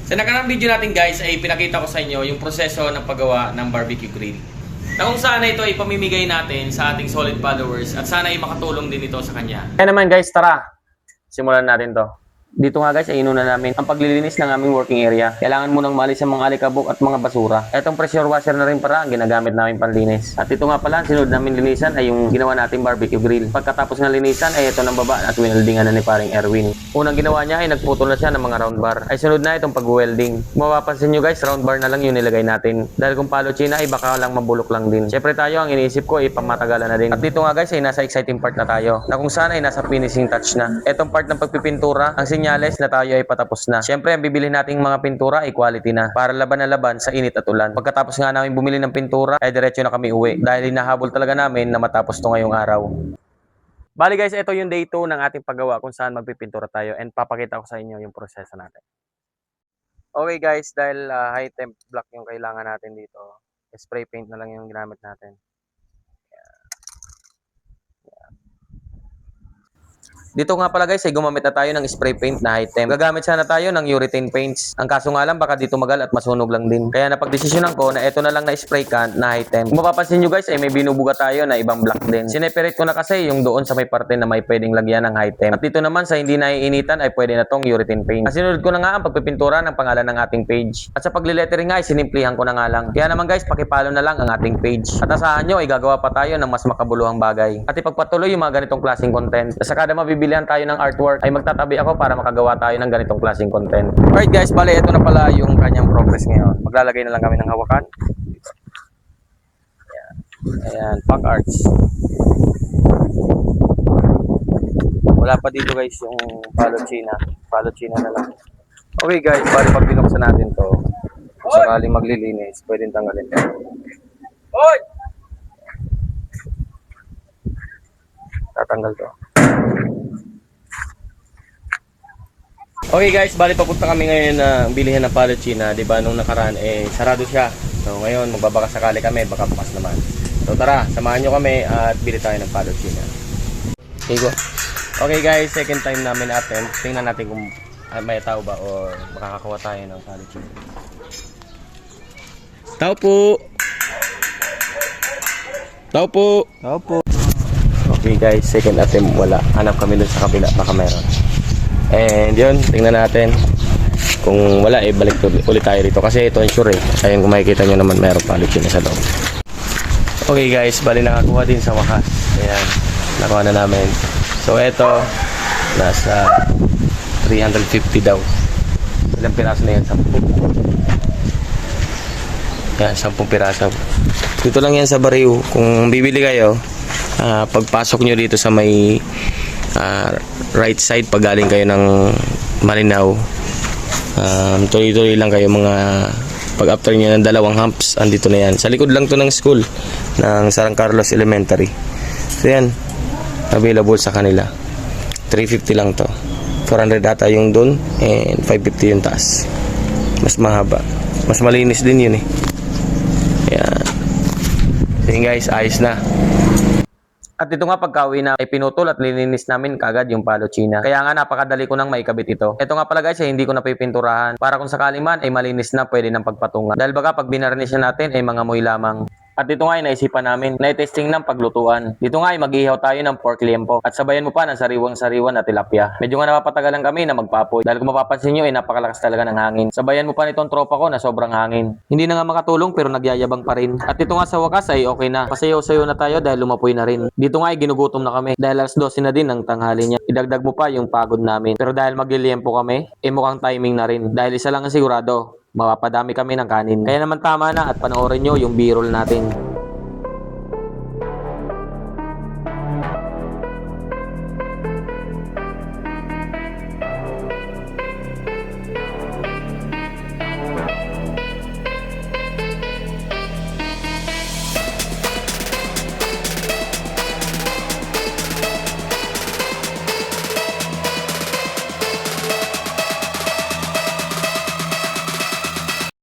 Sa nakarang video natin guys ay pinakita ko sa inyo yung proseso ng paggawa ng barbecue grill. Na kung sana ito ay pamimigay natin sa ating solid followers at sana ay makatulong din ito sa kanya. Kaya naman guys, tara! Simulan natin to. Dito nga guys ay inuna namin ang paglilinis ng aming working area. Kailangan munang maalis ang mga alikabok at mga basura. Etong pressure washer na rin para ang ginagamit namin panlinis. At ito nga pala, sinunod namin linisan ay yung ginawa nating barbecue grill. Pagkatapos ng linisan ay ito ng baba at wineldingan na ni paring Erwin. Unang ginawa niya ay nagputol na siya ng mga round bar. Ay sunod na itong pag-welding. Kung mapapansin nyo guys, round bar na lang yung nilagay natin. Dahil kung palo china ay baka lang mabulok lang din. Siyempre tayo ang iniisip ko ay pamatagalan na din. At dito nga guys ay nasa exciting part na tayo. Na kung saan ay nasa finishing touch na. Etong part ng pagpipintura, ang senyales na tayo ay patapos na. Siyempre, ang bibili nating mga pintura ay quality na para laban na laban sa init at ulan. Pagkatapos nga namin bumili ng pintura, ay diretso na kami uwi dahil hinahabol talaga namin na matapos to ngayong araw. Bali guys, ito yung day 2 ng ating paggawa kung saan magpipintura tayo and papakita ko sa inyo yung proseso natin. Okay guys, dahil high temp block yung kailangan natin dito, spray paint na lang yung ginamit natin. Dito nga pala guys ay gumamit na tayo ng spray paint na high temp. Gagamit sana tayo ng urethane paints. Ang kaso nga lang baka dito magal at masunog lang din. Kaya napagdesisyonan ko na ito na lang na spray can na high temp. Kung mapapansin nyo guys ay may binubuga tayo na ibang black din. Sineperate ko na kasi yung doon sa may parte na may pwedeng lagyan ng high temp. At dito naman sa hindi naiinitan ay pwede na tong urethane paint. At sinunod ko na nga ang pagpipintura ng pangalan ng ating page. At sa paglilettering nga ay sinimplihan ko na nga lang. Kaya naman guys pakipalo na lang ang ating page. At asahan nyo ay gagawa pa tayo ng mas makabuluhang bagay. At ipagpatuloy yung mga ganitong klaseng content. Sa kada mabibilihan tayo ng artwork ay magtatabi ako para makagawa tayo ng ganitong klaseng content. Alright guys, bale ito na pala yung kanyang progress ngayon. Maglalagay na lang kami ng hawakan. Ayan, ayan, pack arts. Wala pa dito guys yung palo china. Palo china na lang. Okay guys, bale pag binuksan natin to, kung sakaling maglilinis, pwedeng tanggalin to. Tatanggal to. Okay guys, bali papunta kami ngayon na bilihan ng palo china, 'di ba? Nung nakaraan sarado siya. So ngayon magbabaka sakali kami, baka bukas naman. So tara, samahan niyo kami at bili tayo ng palo china. Okay go. Okay guys, second time namin attempt. Tingnan natin kung may tao ba o makakakuha tayo ng palo china. Tao po. Tao po. Tao po. Okay guys, second attempt wala. Hanap kami dun sa kabila, baka meron. And yun, tingnan natin. Kung wala, balik ulit tayo rito. Kasi ito sure ayun, kung makikita nyo naman, meron palo china sa loob. Okay guys, bali nakakuha din sa wakas. Ayan, nakuha na namin. So ito, nasa 350 daw. Ilang piraso na yan? 10. Yan, 10 piraso. Dito lang yan sa Bariu. Kung bibili kayo, pagpasok nyo dito sa may right side pag galing kayo ng Malinaw, tuloy-tuloy lang kayo mga pag after nyo ng dalawang humps, andito na yan. Sa likod lang to ng school ng San Carlos Elementary. So yan, available sa kanila. 350 lang to. 400 data yung dun and 550 yung taas. Mas mahaba, mas malinis din yun yan. So yun guys, ayos na. At ito nga pagka-uwi na ay pinutol at lininis namin kagad yung palo china. Kaya nga napakadali ko nang maikabit ito. Ito nga pala guys ay hindi ko napipinturahan para kung sakali man ay malinis na pwede nang pagpatungan. Dahil baga pag binarnish na natin ay mga moy lamang. At dito nga ay naisipan namin na i-testing ng paglutuan. Dito nga ay mag-ihaw tayo ng pork liempo at sabayan mo pa ng sariwang-sariwan na tilapia. Medyo nga napapatagalan kami na magpapoy dahil kung mapapansin nyo ay napakalakas talaga ng hangin. Sabayan mo pa nitong tropa ko na sobrang hangin. Hindi na nga makatulong pero nagyayabang pa rin. At dito nga sa wakas ay okay na. Pasayaw-sayaw na tayo dahil lumapoy na rin. Dito nga ay ginugutom na kami dahil alas 12 na din ng tanghali niya. Idagdag mo pa yung pagod namin. Pero dahil magliliempo kami, mukhang timing na rin. Dahil isa lang ang sigurado, mapapadami kami ng kanin. Kaya naman tama na at panoorin nyo yung B-roll natin.